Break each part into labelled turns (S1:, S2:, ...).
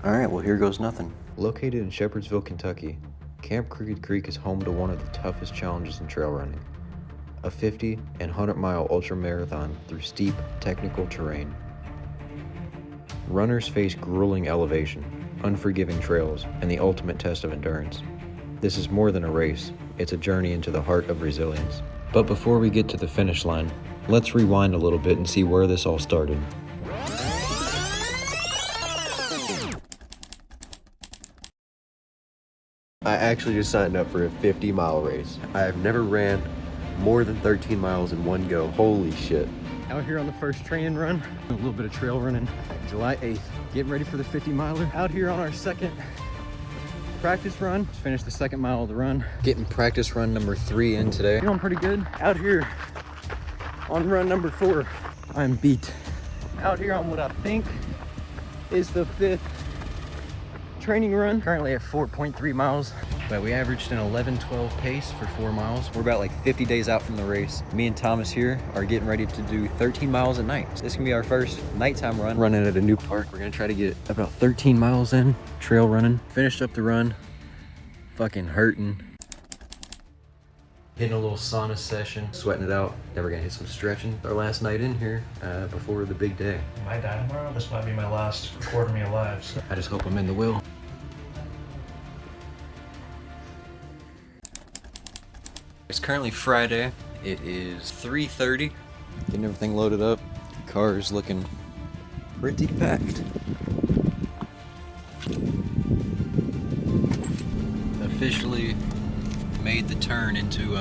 S1: Alright, well here goes nothing.
S2: Located in Shepherdsville, Kentucky, Camp Crooked Creek is home to one of the toughest challenges in trail running. A 50 and 100-mile ultramarathon through steep, technical terrain. Runners face grueling elevation, unforgiving trails, and the ultimate test of endurance. This is more than a race, it's a journey into the heart of resilience. But before we get to the finish line, let's rewind a little bit and see where this all started.
S1: I actually just signed up for a 50-mile race. I have never ran more than 13 miles in one go. Holy shit.
S3: Out here on the first train run, a little bit of trail running, July 8th. Getting ready for the 50 miler. Out here on our second practice run. Just finished the second mile of the run.
S2: Getting practice run number 3 in today.
S3: Feeling pretty good. Out here on run number 4, I'm beat. Out here on what I think is the 5th training run. Currently at 4.3 miles. But we averaged an 11:12 pace for 4 miles.
S2: We're about like 50 days out from the race. Me and Thomas here are getting ready to do 13 miles at night. So this can be our first nighttime run.
S1: Running at a new park.
S2: We're gonna try to get about 13 miles in, trail running. Finished up the run, fucking hurting. Hitting a little sauna session, sweating it out. Then we're gonna hit some stretching. Our last night in here before the big day.
S4: If I die tomorrow, this might be my last recording me alive. So.
S2: I just hope I'm in the will. It's currently Friday. It is 3:30. Getting everything loaded up. The car is looking pretty packed. Officially made the turn into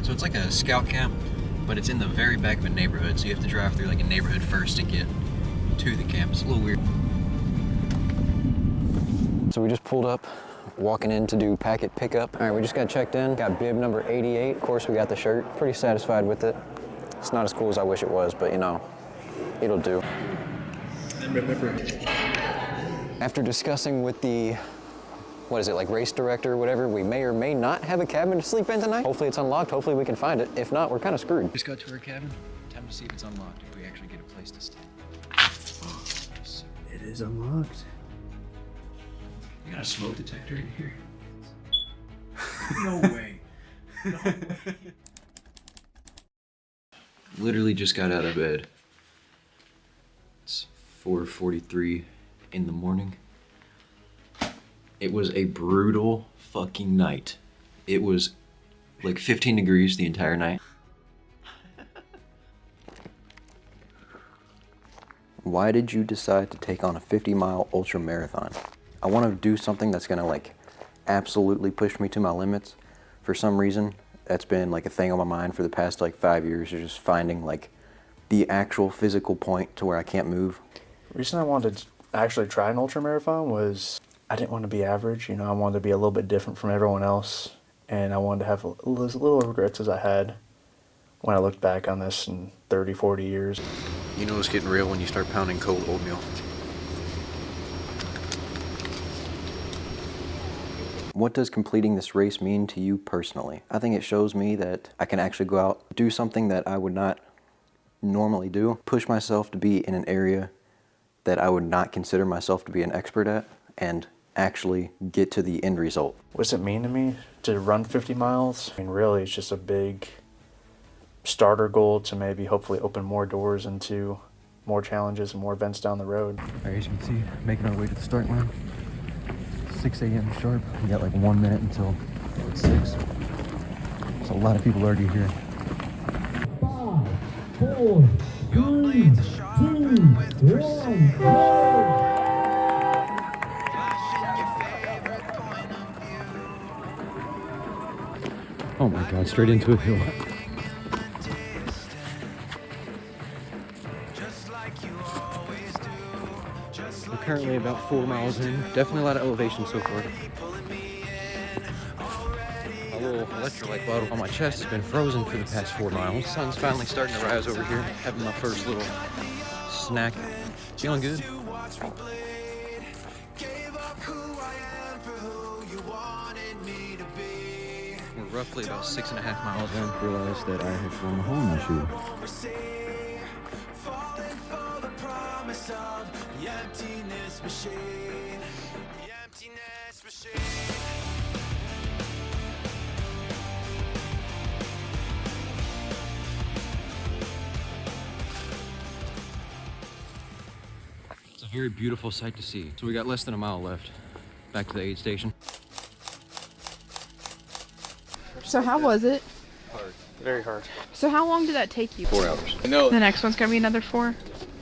S2: so it's like a scout camp, but it's in the very back of a neighborhood, so you have to drive through like a neighborhood first to get to the camp. It's a little weird. So we just pulled up, walking in to do packet pickup. All right, we just got checked in, got bib number 88. Of course, we got the shirt. Pretty satisfied with it. It's not as cool as I wish it was, but you know, it'll do. After discussing with the, what is it, like race director or whatever, we may or may not have a cabin to sleep in tonight. Hopefully it's unlocked, hopefully we can find it. If not, we're kind of screwed. Just got to our cabin. Time to see if it's unlocked, if we actually get a place to stay.
S1: It is unlocked.
S4: You got a smoke detector in here? No way. No way.
S2: Literally just got out of bed. It's 4:43 in the morning. It was a brutal fucking night. It was like 15 degrees the entire night.
S1: Why did you decide to take on a 50-mile ultra marathon? I want to do something that's gonna like absolutely push me to my limits. For some reason, that's been like a thing on my mind for the past like 5 years, is just finding like the actual physical point to where I can't move.
S4: The reason I wanted to actually try an ultramarathon was I didn't want to be average. You know, I wanted to be a little bit different from everyone else, and I wanted to have as little regrets as I had when I looked back on this in 30, 40 years.
S1: You know it's getting real when you start pounding cold oatmeal. What does completing this race mean to you personally? I think it shows me that I can actually go out, do something that I would not normally do, push myself to be in an area that I would not consider myself to be an expert at, and actually get to the end result.
S4: What does it mean to me to run 50 miles? I mean, really, it's just a big starter goal to maybe hopefully open more doors into more challenges and more events down the road.
S3: All right, as you can see, making our way to the start line. 6 a.m. sharp. We got like 1 minute until it's 6. So a lot of people already here.
S5: 5, 4, 3, 2, 1, go!
S3: Oh my God, straight into a hill. We're currently about 4 miles in. Definitely a lot of elevation so far. A little electrolyte bottle on my chest has been frozen for the past 4 miles. Sun's finally starting to rise over here. Having my first little snack. Feeling good. We're roughly about 6.5 miles in. Realized that I have thrown a hole in my shoe.
S1: a very beautiful sight to see. So we got less than a mile left back to the aid station.
S6: So how was it?
S1: Hard.
S4: Very hard.
S6: So how long did that take you?
S1: 4 hours.
S6: The next one's gonna be another 4?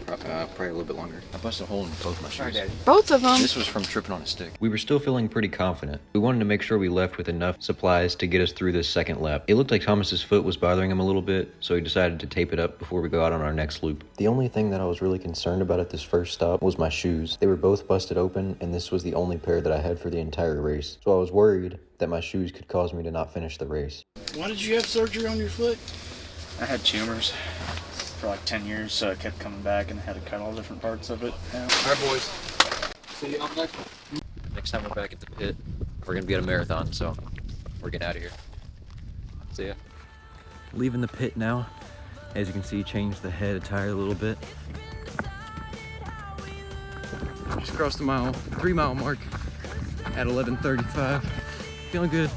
S1: Probably a little bit longer. I busted a hole in both my shoes.
S6: Both of them?
S1: This was from tripping on a stick. We were still feeling pretty confident. We wanted to make sure we left with enough supplies to get us through this second lap. It looked like Thomas's foot was bothering him a little bit, so he decided to tape it up before we go out on our next loop. The only thing that I was really concerned about at this first stop was my shoes. They were both busted open, and this was the only pair that I had for the entire race. So I was worried that my shoes could cause me to not finish the race.
S7: Why did you have surgery on your foot?
S4: I had tumors for like 10 years, so it kept coming back and I had to cut all different parts of it. Yeah.
S7: All right, boys. See you on next one.
S1: Next time we're back at the pit, we're gonna be at a marathon, so we're getting out of here. See ya. Leaving the pit now. As you can see, changed the head attire a little bit. Just crossed the 3 mile mark at 11:35. Feeling good.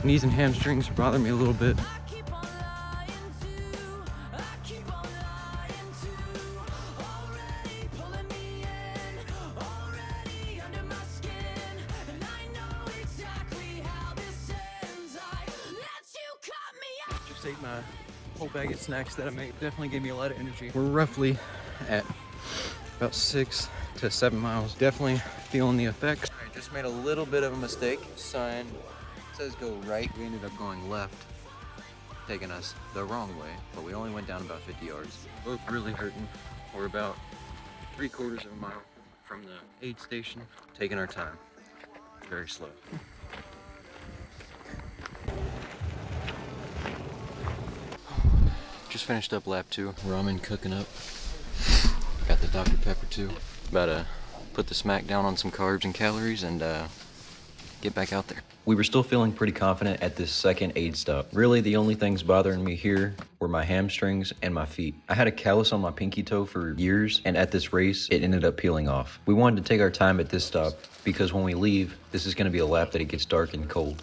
S1: Knees and hamstrings bother me a little bit. Just ate my whole bag of snacks that I made. Definitely gave me a lot of energy. We're roughly at about 6 to 7 miles. Definitely feeling the effects. I just made a little bit of a mistake. Sign says go right. We ended up going left, taking us the wrong way, but we only went down about 50 yards. Both really hurting. We're about 3/4 of a mile from the aid station, taking our time. Very slow. Just finished up lap 2. Ramen cooking up. Got the Dr. Pepper too. About to put the smack down on some carbs and calories and get back out there. We were still feeling pretty confident at this second aid stop. Really, the only things bothering me here were my hamstrings and my feet. I had a callus on my pinky toe for years, and at this race, it ended up peeling off. We wanted to take our time at this stop because when we leave, this is gonna be a lap that it gets dark and cold.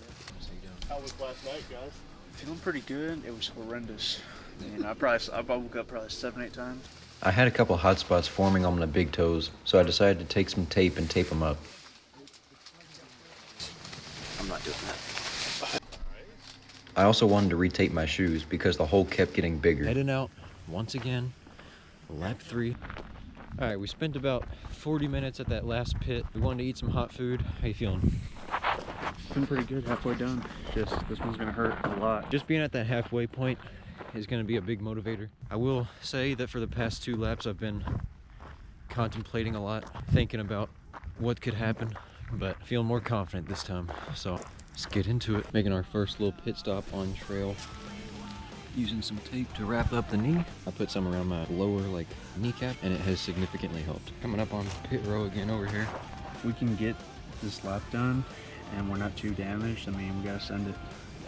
S7: How was last night, guys?
S4: Feeling pretty good. It was horrendous. You know, I woke up probably 7-8 times.
S1: I had a couple hot spots forming on my big toes, so I decided to take some tape and tape them up. I'm not doing that. I also wanted to retape my shoes because the hole kept getting bigger. Heading out once again, lap 3. All right, we spent about 40 minutes at that last pit. We wanted to eat some hot food. How you feeling?
S4: Feeling pretty good halfway done. Just this one's gonna hurt a lot.
S1: Just being at that halfway point is going to be a big motivator. I will say that for the past 2 laps, I've been contemplating a lot, thinking about what could happen, but feeling more confident this time. So let's get into it. Making our first little pit stop on trail. Using some tape to wrap up the knee. I put some around my lower kneecap, and it has significantly helped. Coming up on pit row again over here.
S4: If we can get this lap done and we're not too damaged, I mean, we gotta send it.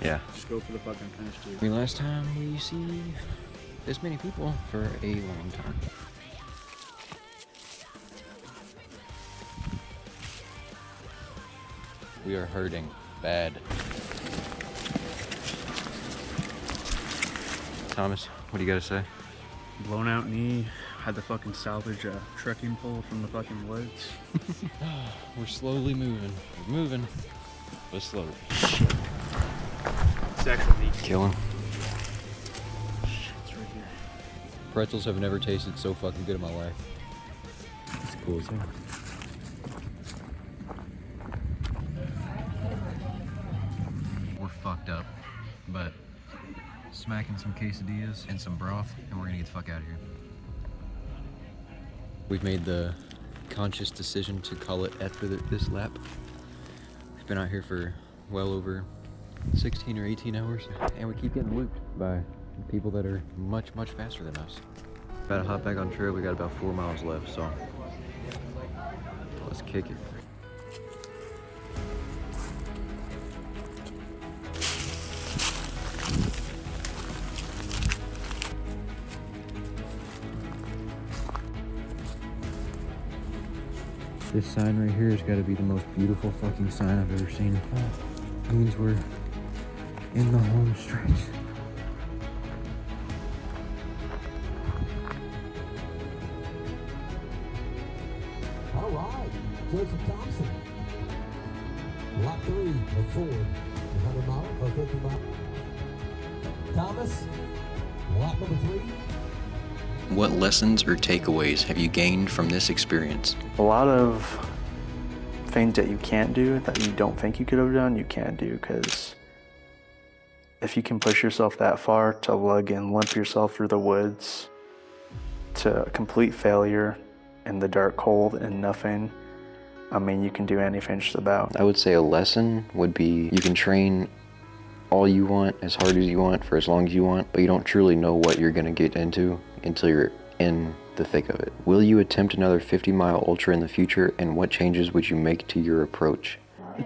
S1: Yeah.
S4: Just go for the fucking finish, dude.
S1: I mean, last time we see this many people for a long time. We are hurting bad. Thomas, what do you gotta say?
S4: Blown out knee. Had to fucking salvage a trekking pole from the fucking woods.
S1: We're slowly moving. We're moving, but slowly.
S4: It's actually neat.
S1: Killing.
S4: It's right here.
S1: Pretzels have never tasted so fucking good in my life. It's cool as hell. We're fucked up, but smacking some quesadillas and some broth, and we're gonna get the fuck out of here. We've made the conscious decision to call it after this lap. We've been out here for well over 16 or 18 hours, and we keep getting looped by people that are much, much faster than us. About to hop back on trail. We got about 4 miles left, so let's kick it. This sign right here has got to be the most beautiful fucking sign I've ever seen. It means we're in the home stretch.
S5: Joseph Thompson. Lot 3 of 4. 100 mile or 50 mile. Thomas. Lot number 3.
S1: What lessons or takeaways have you gained from this experience?
S4: A lot of things that you can't do, that you don't think you could have done, you can't do, because if you can push yourself that far to lug and limp yourself through the woods to complete failure in the dark, cold, and nothing, I mean, you can do anything just about.
S1: I would say a lesson would be you can train all you want, as hard as you want, for as long as you want, but you don't truly know what you're gonna get into until you're in the thick of it. Will you attempt another 50-mile ultra in the future, and what changes would you make to your approach?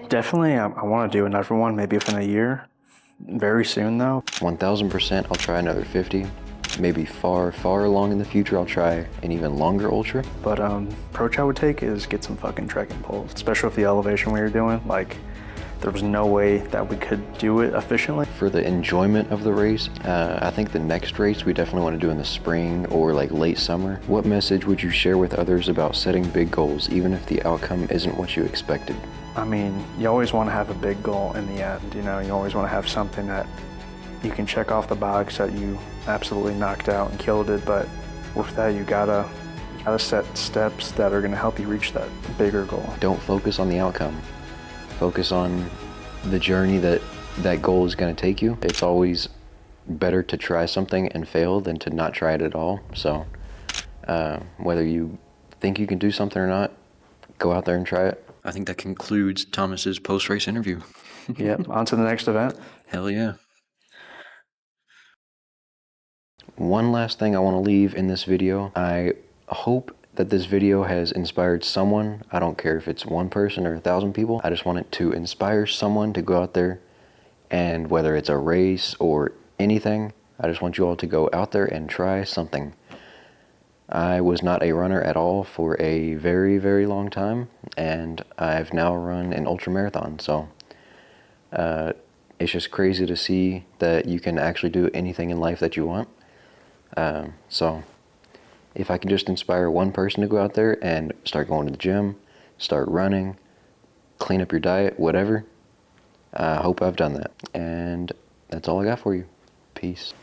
S4: Definitely, I want to do another one, maybe within a year. Very soon, though.
S1: 1000% I'll try another 50. Maybe far along in the future I'll try an even longer ultra.
S4: But approach I would take is get some fucking trekking poles, especially with the elevation we were doing. Like, there was no way that we could do it efficiently.
S1: For the enjoyment of the race, I think the next race we definitely want to do in the spring or like late summer. What message would you share with others about setting big goals, even if the outcome isn't what you expected?
S4: I mean, you always want to have a big goal in the end, you know? You always want to have something that you can check off the box that you absolutely knocked out and killed it, but with that, you gotta set steps that are gonna help you reach that bigger goal.
S1: Don't focus on the outcome. Focus on the journey that goal is going to take you. It's always better to try something and fail than to not try it at all. So whether you think you can do something or not, go out there and try it. I think that concludes Thomas's post-race interview.
S4: Yep, on to the next event.
S1: Hell yeah. One last thing I want to leave in this video. I hope that this video has inspired someone. I don't care if it's one person or 1,000 people. I just want it to inspire someone to go out there, and whether it's a race or anything, I just want you all to go out there and try something. I was not a runner at all for a very long time, and I've now run an ultramarathon. So it's just crazy to see that you can actually do anything in life that you want. So if I can just inspire one person to go out there and start going to the gym, start running, clean up your diet, whatever, I hope I've done that. And that's all I got for you. Peace.